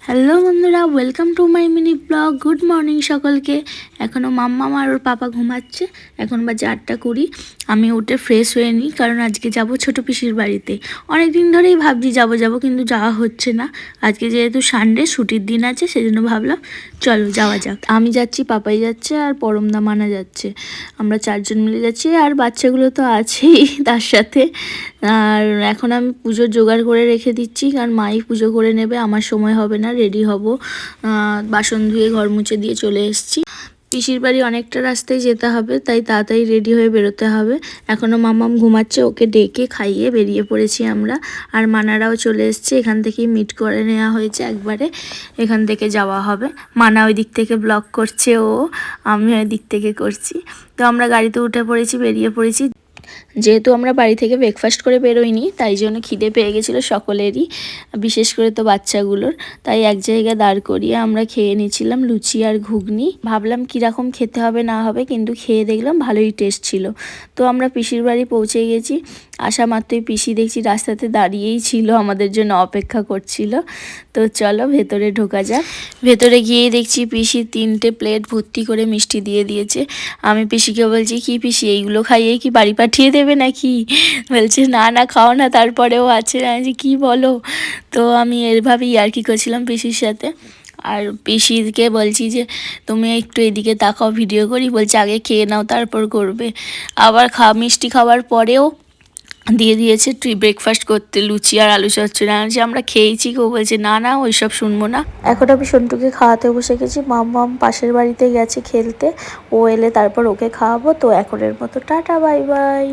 Hello বন্ধুরা, welcome to my mini blog. Good morning সকলকে। এখনও মাম্মাম আর ওর পাপা ঘুমাচ্ছে। এখন বাজে 8:20। আমি উঠে ফ্রেশ হয়ে নিই, কারণ আজকে যাব ছোট পিসির বাড়িতে। অনেক দিন ধরেই ভাবছি যাব কিন্তু যাওয়া হচ্ছে না। আজকে যেহেতু সানডে, ছুটির দিন আছে, সেজন্য ভাবলাম চলো যাওয়া যাক। আমি যাচ্ছি, পাপাই যাচ্ছে, আর পরমদা মানা যাচ্ছে। আমরা 4জন মিলে যাচ্ছি, আর বাচ্চাগুলো তো আছেই তার সাথে। আর এখন আমি পুজোর জোগাড় করে রেখে দিচ্ছি, কারণ মাই পুজো করে নেবে, আমার সময় হবে না, রেডি হব। বাসন ধুয়ে ঘর মুছে দিয়ে চলে এসেছি। পিসির বাড়ি অনেকটা রাস্তায় যেতে হবে, তাই তাড়াতাড়ি রেডি হয়ে বেরোতে হবে। এখনও মামাম ঘুমাচ্ছে, ওকে ডেকে খাইয়ে বেরিয়ে পড়েছি আমরা। আর মানারাও চলে এসছে, এখান থেকেই মিট করে নেওয়া হয়েছে একবারে। এখান থেকে যাওয়া হবে। মানা ওই দিক থেকে ব্লগ করছে, আমি ওই দিক থেকে করছি। তো আমরা গাড়িতে উঠে পড়েছি, বেরিয়ে পড়েছি। যেহেতু আমরা বাড়ি থেকে ব্রেকফাস্ট করে বেরোইনি, তাই জন্য খিদে পেয়ে গেছিলো সকলেরই, বিশেষ করে তো বাচ্চাগুলোর। তাই এক জায়গায় দাঁড় করিয়ে আমরা খেয়ে নিয়েছিলাম লুচি আর ঘুগনি। ভাবলাম কীরকম খেতে হবে না হবে, কিন্তু খেয়ে দেখলাম ভালোই টেস্ট ছিল। তো আমরা পিসির বাড়ি পৌঁছে গেছি। আসা মাত্রই পিসি দেখছি রাস্তাতে দাঁড়িয়েই ছিল, আমাদের জন্য অপেক্ষা করছিল। তো চলো ভেতরে ঢোকা যাক। ভেতরে গিয়ে দেখছি পিসি 3টে প্লেট ভর্তি করে মিষ্টি দিয়ে দিয়েছে। আমি পিসিকে বলছি, কি পিসি এইগুলো খাইয়ে কি বাড়ি পাঠিয়ে দেবে নাকি? বলছে না না, খাও না, তারপরেও আছে। আমি কি বলো? তো আমি এভাবেই আর কি করছিলাম পিসির সাথে। আর পিসিকে বলছি যে তুমি একটু এদিকে তাকাও, ভিডিও করি। বলছে আগে খেয়ে নাও, তারপর করবে। আবার মিষ্টি খাওয়ার পরেও দিয়ে দিয়েছে ব্রেকফাস্ট করতে, লুচি আর আলু চচ্চড়ি। আনছি, আমরা খেয়েছি। কেউ বলছে না না, ওইসব শুনবো না। এখন আমি সন্টুকে খাওয়াতে বসে গেছি। মাম্মাম পাশের বাড়িতে গেছে খেলতে, ও এলে তারপর ওকে খাওয়াবো। তো এখনের মতো টাটা, বাই বাই।